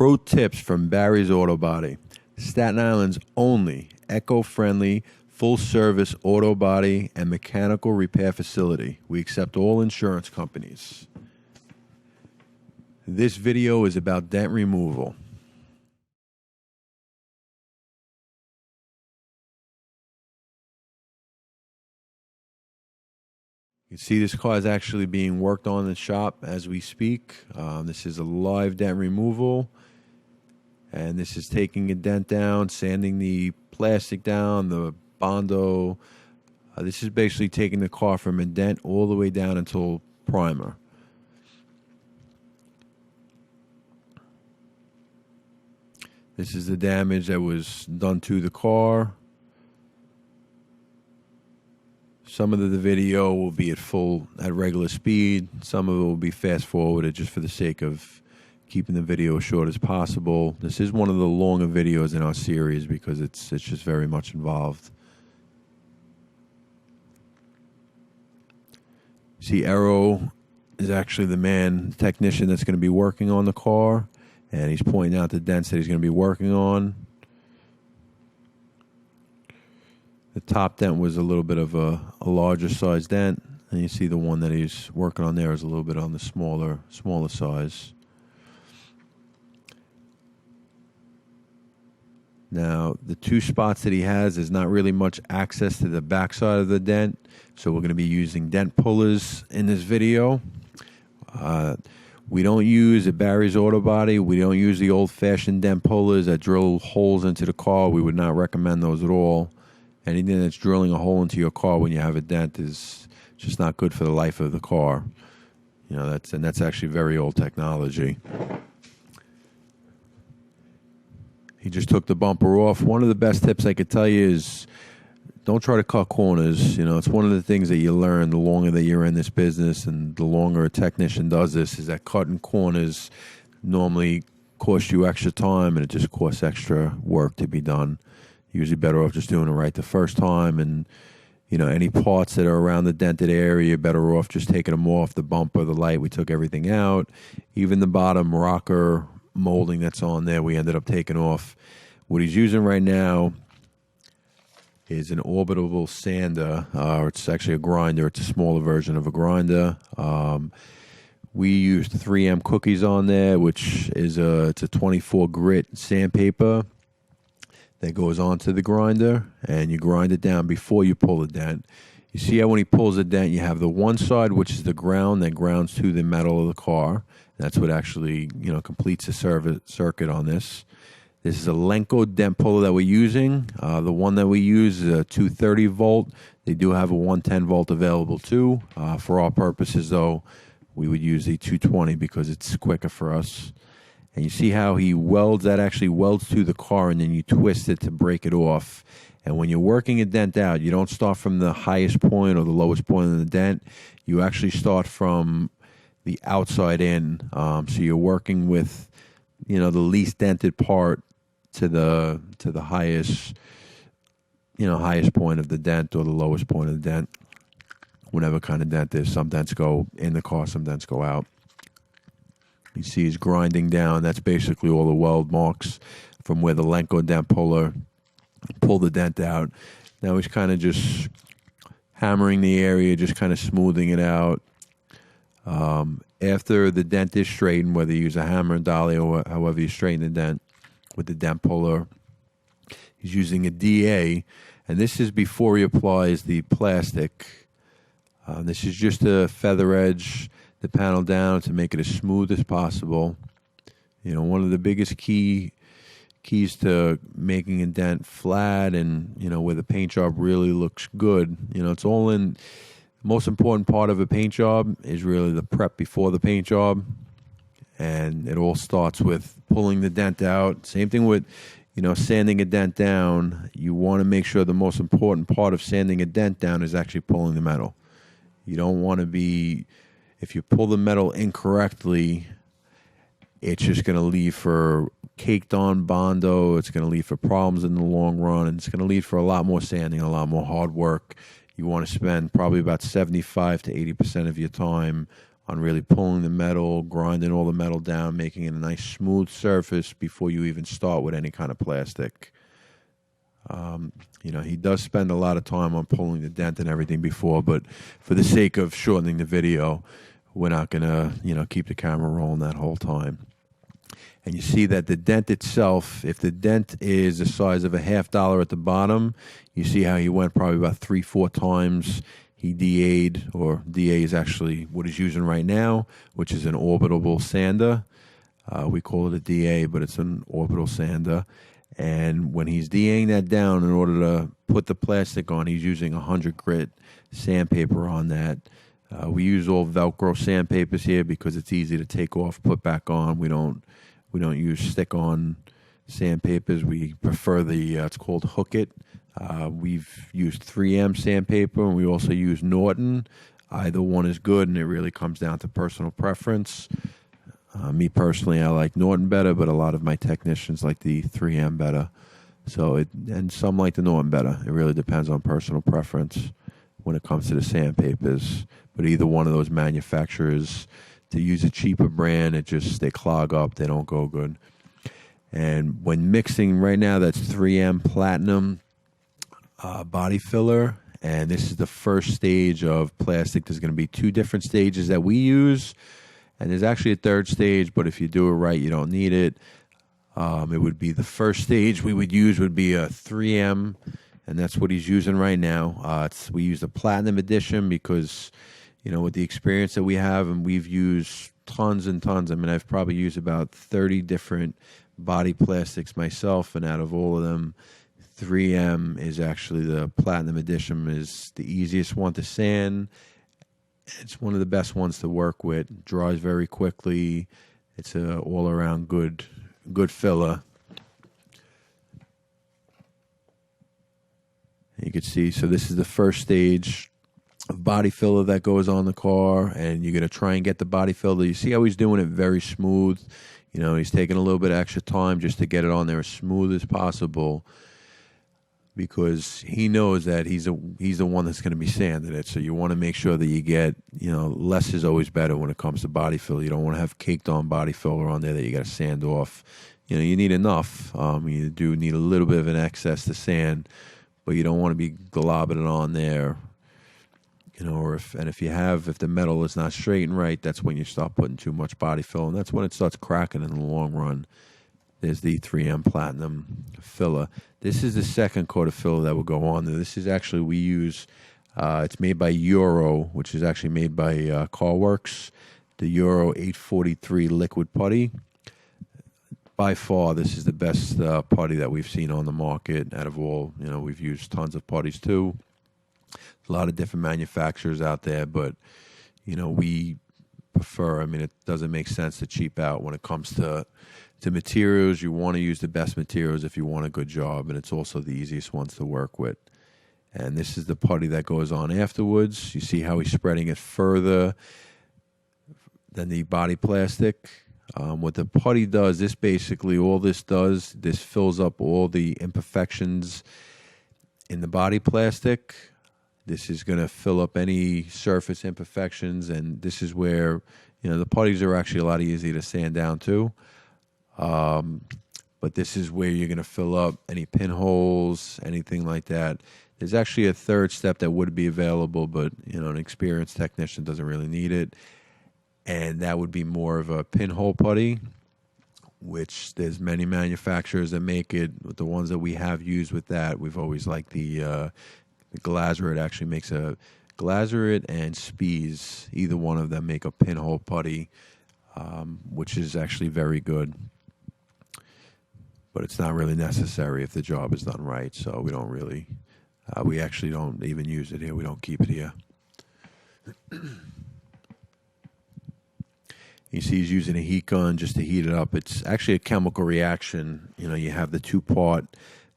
Pro tips from Barry's Auto Body. Staten Island's only eco-friendly, full-service auto body and mechanical repair facility. We accept all insurance companies. This video is about dent removal. You can see this car is actually being worked on in the shop as we speak. This is a live dent removal. And this is taking a dent down, sanding the plastic down, the Bondo. This is basically taking the car from a dent all the way down until primer. This is the damage that was done to the car. Some of the video will be at regular speed. Some of it will be fast forwarded just for the sake of keeping the video as short as possible. This is one of the longer videos in our series because it's just very much involved. See, Arrow is actually the technician that's going to be working on the car, and he's pointing out the dents that he's going to be working on. The top dent was a little bit of a larger size dent, and you see the one that he's working on there is a little bit on the smaller size. Now, the two spots that he has is not really much access to the backside of the dent, so we're going to be using dent pullers in this video. We don't use a Barry's Auto Body. We don't use the old-fashioned dent pullers that drill holes into the car. We would not recommend those at all. Anything that's drilling a hole into your car when you have a dent is just not good for the life of the car. You know, that's actually very old technology. He just took the bumper off. One of the best tips I could tell you is don't try to cut corners. You know, it's one of the things that you learn the longer that you're in this business and the longer a technician does this, is that cutting corners normally costs you extra time and it just costs extra work to be done. Usually better off just doing it right the first time, and you know, any parts that are around the dented area, you're better off just taking them off. The bumper, the light, we took everything out. Even the bottom rocker molding that's on there, we ended up taking off. What he's using right now is an orbitable sander, or it's actually a grinder. It's a smaller version of a grinder. We used 3M cookies on there, which is it's a 24 grit sandpaper that goes onto the grinder, and you grind it down before you pull the dent. You see how when he pulls the dent, you have the one side, which is the ground that grounds to the metal of the car. That's what actually, you know, completes the circuit on this. This is a Lenco dent puller that we're using. The one that we use is a 230 volt. They do have a 110 volt available too. For our purposes, though, we would use the 220 because it's quicker for us. And you see how he welds, that actually welds to the car, and then you twist it to break it off. And when you're working a dent out, you don't start from the highest point or the lowest point of the dent. You actually start from the outside in. So you're working with, you know, the least dented part to the highest, you know, highest point of the dent or the lowest point of the dent. Whatever kind of dent is. Some dents go in the car, some dents go out. You see he's grinding down. That's basically all the weld marks from where the Lenco dent puller pulled the dent out. Now he's kind of just hammering the area, just kind of smoothing it out. After the dent is straightened, whether you use a hammer, dolly, or however you straighten the dent with the dent puller, he's using a DA, and this is before he applies the plastic. This is just to feather edge the panel down to make it as smooth as possible. You know, one of the biggest keys to making a dent flat and, you know, where the paint job really looks good. You know, it's all in. The most important part of a paint job is really the prep before the paint job. And it all starts with pulling the dent out. Same thing with, you know, sanding a dent down. You want to make sure the most important part of sanding a dent down is actually pulling the metal. You don't want to be, if you pull the metal incorrectly, it's just going to lead for caked on Bondo. It's going to lead for problems in the long run, and it's going to lead for a lot more sanding, a lot more hard work. You want to spend probably about 75 to 80% of your time on really pulling the metal, grinding all the metal down, making it a nice smooth surface before you even start with any kind of plastic. He does spend a lot of time on pulling the dent and everything before, but for the sake of shortening the video, we're not going to, keep the camera rolling that whole time. And you see that the dent itself, if the dent is the size of a $50 at the bottom, you see how he went probably about 3-4 times. He DA'd, or DA is actually what he's using right now, which is an orbital sander. We call it a DA, but it's an orbital sander. And when he's DAing that down, in order to put the plastic on, he's using 100 grit sandpaper on that. We use all Velcro sandpapers here because it's easy to take off, put back on. We don't use stick-on sandpapers. We prefer it's called Hook It. We've used 3M sandpaper, and we also use Norton. Either one is good, and it really comes down to personal preference. Me personally, I like Norton better, but a lot of my technicians like the 3M better. And some like the Norton better. It really depends on personal preference when it comes to the sandpapers. But either one of those manufacturers, to use a cheaper brand, they clog up. They don't go good. And when mixing, right now, that's 3M Platinum body filler. And this is the first stage of plastic. There's going to be 2 different stages that we use. And there's actually a third stage, but if you do it right, you don't need it. It would be the first stage we would use would be a 3M, and that's what he's using right now. We use the Platinum Edition because, with the experience that we have, and we've used tons and tons. I mean, I've probably used about 30 different body plastics myself, and out of all of them, 3M is actually the Platinum Edition is the easiest one to sand. It's one of the best ones to work with. Dries very quickly. It's a all-around good filler. You can see, so this is the first stage of body filler that goes on the car, and you're going to try and get the body filler. You see how he's doing it very smooth. He's taking a little bit of extra time just to get it on there as smooth as possible, because he knows that he's the one that's going to be sanding it. So you want to make sure that you get, less is always better when it comes to body filler. You don't want to have caked on body filler on there that you got to sand off. You need enough. You do need a little bit of an excess to sand, but you don't want to be globbing it on there. Or if the metal is not straight and right, that's when you start putting too much body filler, and that's when it starts cracking in the long run. There's the 3M Platinum filler. This is the second coat of filler that will go on there. This is actually, we use, it's made by Euro, which is actually made by CarWorks, the Euro 843 liquid putty. By far, this is the best putty that we've seen on the market out of all. We've used tons of putties too. A lot of different manufacturers out there, but, we prefer, it doesn't make sense to cheap out when it comes to materials. You want to use the best materials if you want a good job, and it's also the easiest ones to work with. And this is the putty that goes on afterwards. You see how he's spreading it further than the body plastic. What the putty does, this fills up all the imperfections in the body plastic. This is going to fill up any surface imperfections, and this is where, the putties are actually a lot easier to sand down too. But this is where you're going to fill up any pinholes, anything like that. There's actually a third step that would be available, but an experienced technician doesn't really need it. And that would be more of a pinhole putty, which there's many manufacturers that make it. The ones that we have used with that, we've always liked the Glazerite. Actually makes a Glazerite and Spies. Either one of them make a pinhole putty, which is actually very good. But it's not really necessary if the job is done right. So we don't really, we actually don't even use it here. We don't keep it here. You see he's using a heat gun just to heat it up. It's actually a chemical reaction. You have the 2-part,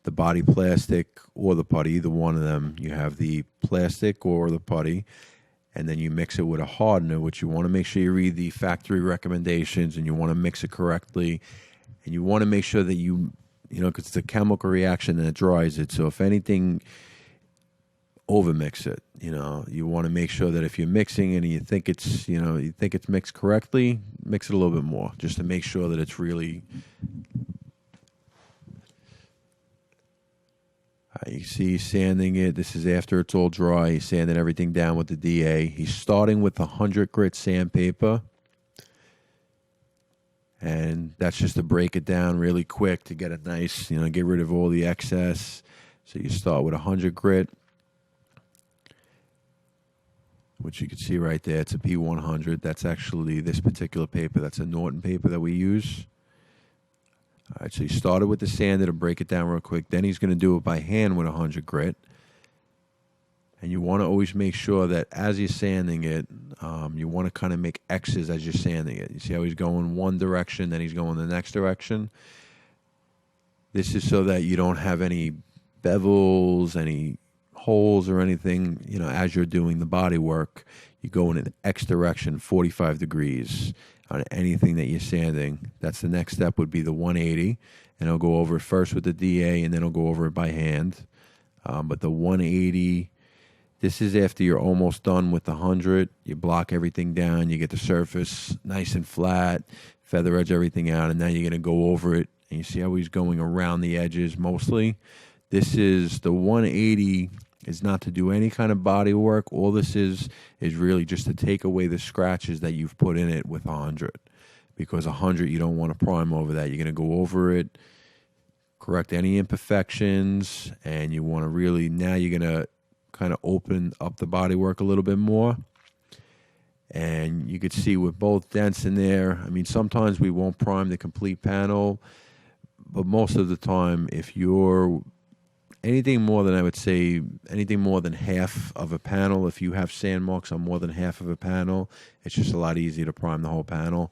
the body plastic or the putty, either one of them. You have the plastic or the putty, and then you mix it with a hardener, which you want to make sure you read the factory recommendations, and you want to mix it correctly. And you want to make sure that because it's a chemical reaction and it dries it. So if anything overmix it. You want to make sure that if you're mixing and you think it's mixed correctly, mix it a little bit more, just to make sure that it's really. You see he's sanding it. This is after it's all dry. He's sanding everything down with the DA. He's starting with the 100 grit sandpaper. And that's just to break it down really quick to get it nice, get rid of all the excess. So you start with 100 grit, which you can see right there. It's a P100. That's actually this particular paper. That's a Norton paper that we use. All right, so he started with the sander to break it down real quick. Then he's going to do it by hand with 100 grit. And you want to always make sure that as you're sanding it, you want to kind of make X's as you're sanding it. You see how he's going one direction, then he's going the next direction? This is so that you don't have any bevels, any holes or anything, as you're doing the body work. You go in an X direction, 45 degrees on anything that you're sanding. That's the next step would be the 180. And I'll go over it first with the DA, and then I'll go over it by hand. But the 180... this is after you're almost done with the 100. You block everything down. You get the surface nice and flat, feather edge everything out, and now you're going to go over it. And you see how he's going around the edges mostly? This is the 180 is not to do any kind of body work. All this is really just to take away the scratches that you've put in it with 100. Because 100, you don't want to prime over that. You're going to go over it, correct any imperfections, and you want to really, now you're going to kind of open up the body work a little bit more. And you could see with both dents in there, sometimes we won't prime the complete panel, but most of the time, if you're anything more than, I would say, anything more than half of a panel, if you have sand marks on more than half of a panel, it's just a lot easier to prime the whole panel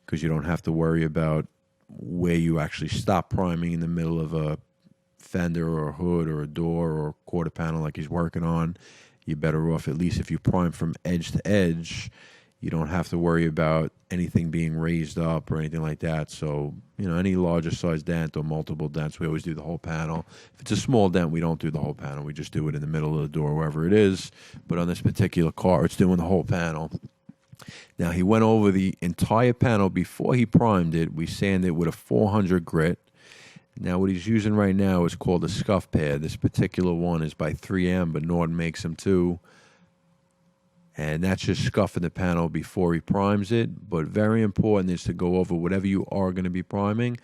because you don't have to worry about where you actually stop priming in the middle of a fender or a hood or a door or a quarter panel like he's working on. You're better off, at least if you prime from edge to edge, you don't have to worry about anything being raised up or anything like that. So, any larger size dent or multiple dents, we always do the whole panel. If it's a small dent, we don't do the whole panel. We just do it in the middle of the door, wherever it is. But on this particular car, it's doing the whole panel. Now, he went over the entire panel before he primed it. We sanded it with a 400 grit. Now, what he's using right now is called a scuff pad. This particular one is by 3M, but Norton makes them too. And that's just scuffing the panel before he primes it. But very important is to go over whatever you are going to be priming.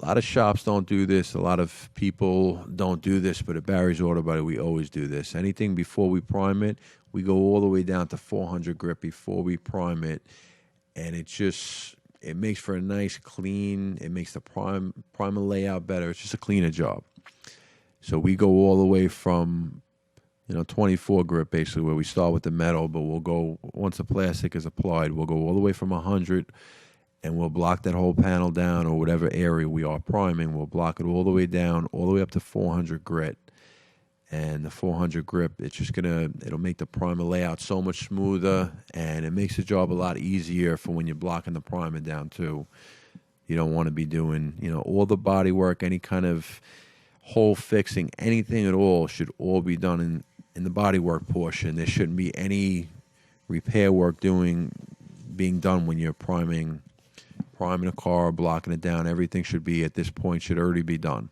A lot of shops don't do this. A lot of people don't do this, but at Barry's Auto Body, we always do this. Anything before we prime it, we go all the way down to 400 grit before we prime it. And it makes for a nice clean, it makes the primer layout better. It's just a cleaner job. So we go all the way from 24 grit basically, where we start with the metal, but we'll go, once the plastic is applied, we'll go all the way from 100 and we'll block that whole panel down, or whatever area we are priming. We'll block it all the way down, all the way up to 400 grit. And the 400 grip, it'll make the primer layout so much smoother, and it makes the job a lot easier for when you're blocking the primer down too. You don't want to be doing, all the body work, any kind of hole fixing, anything at all should all be done in the body work portion. There shouldn't be any repair work being done when you're priming a car, blocking it down. Everything should be, at this point, should already be done.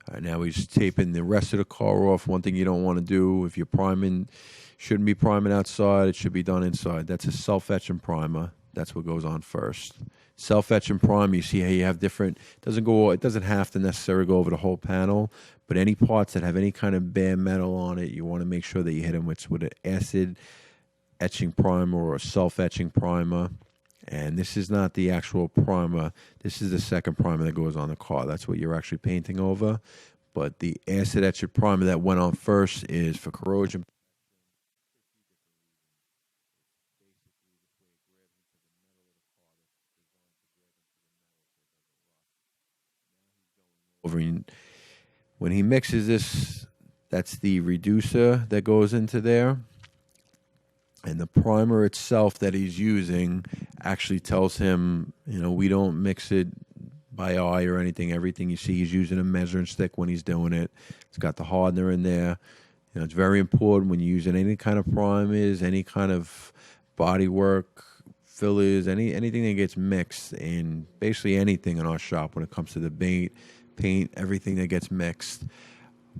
All right, now he's taping the rest of the car off. One thing you don't want to do if you're priming, shouldn't be priming outside. It should be done inside. That's a self-etching primer. That's what goes on first. Self-etch and prime, you see how you have different, it doesn't have to necessarily go over the whole panel, but any parts that have any kind of bare metal on it, you want to make sure that you hit them with an acid etching primer or a self-etching primer. And this is not the actual primer. This is the second primer that goes on the car. That's what you're actually painting over. But the acid etching primer that went on first is for corrosion. When he mixes this, that's the reducer that goes into there. And the primer itself that he's using actually tells him, we don't mix it by eye or anything. Everything you see, he's using a measuring stick when he's doing it. It's got the hardener in there. It's very important when you're using any kind of primers, any kind of body work, fillers, anything that gets mixed in basically anything in our shop when it comes to the paint, everything that gets mixed.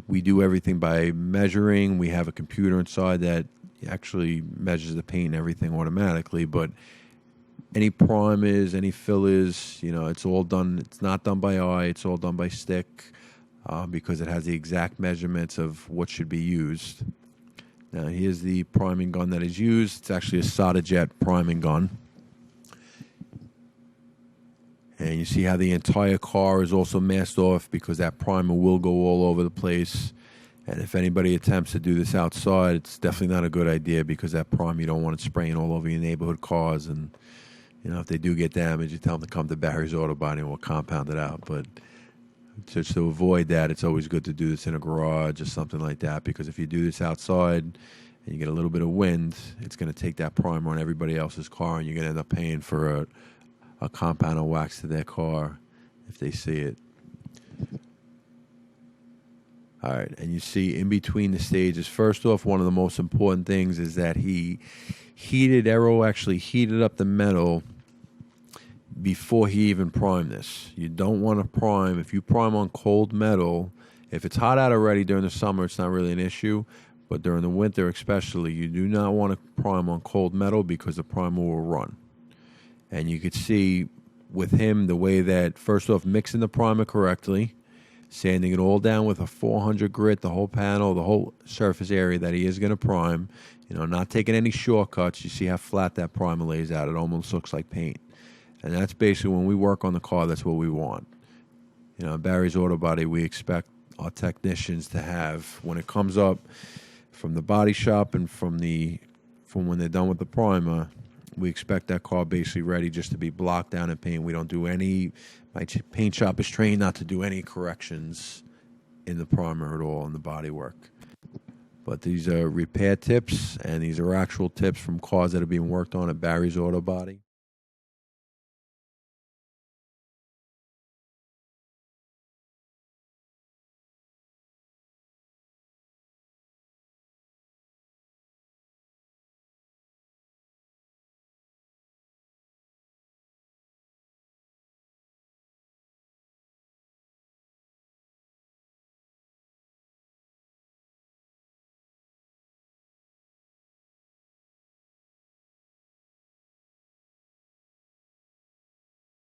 We do everything by measuring. We have a computer inside that actually measures the paint and everything automatically, but any primers, any fillers, it's all done. It's not done by eye. It's all done by stick because it has the exact measurements of what should be used. Now, here's the priming gun that is used. It's actually a solder jet priming gun. And you see how the entire car is also masked off because that primer will go all over the place. And if anybody attempts to do this outside, it's definitely not a good idea because that primer, you don't want it spraying all over your neighborhood cars. And, if they do get damaged, you tell them to come to Barry's Auto Body and we'll compound it out. But just to avoid that, it's always good to do this in a garage or something like that because if you do this outside and you get a little bit of wind, it's going to take that primer on everybody else's car and you're going to end up paying for a compound of wax to their car if they see it. All right, and you see in between the stages, first off, one of the most important things is that Aero actually heated up the metal before he even primed this. You don't want to prime. If you prime on cold metal, if it's hot out already during the summer, it's not really an issue. But during the winter especially, you do not want to prime on cold metal because the primer will run. And you could see with him the way that, first off, mixing the primer correctly, sanding it all down with a 400 grit, the whole panel, the whole surface area that he is going to prime, not taking any shortcuts. You see how flat that primer lays out. It almost looks like paint. And that's basically when we work on the car, that's what we want. At Barry's Auto Body, we expect our technicians to have, when it comes up from the body shop and from when they're done with the primer, we expect that car basically ready just to be blocked down in paint. We don't do my paint shop is trained not to do any corrections in the primer at all in the body work. But these are repair tips, and these are actual tips from cars that are being worked on at Barry's Auto Body.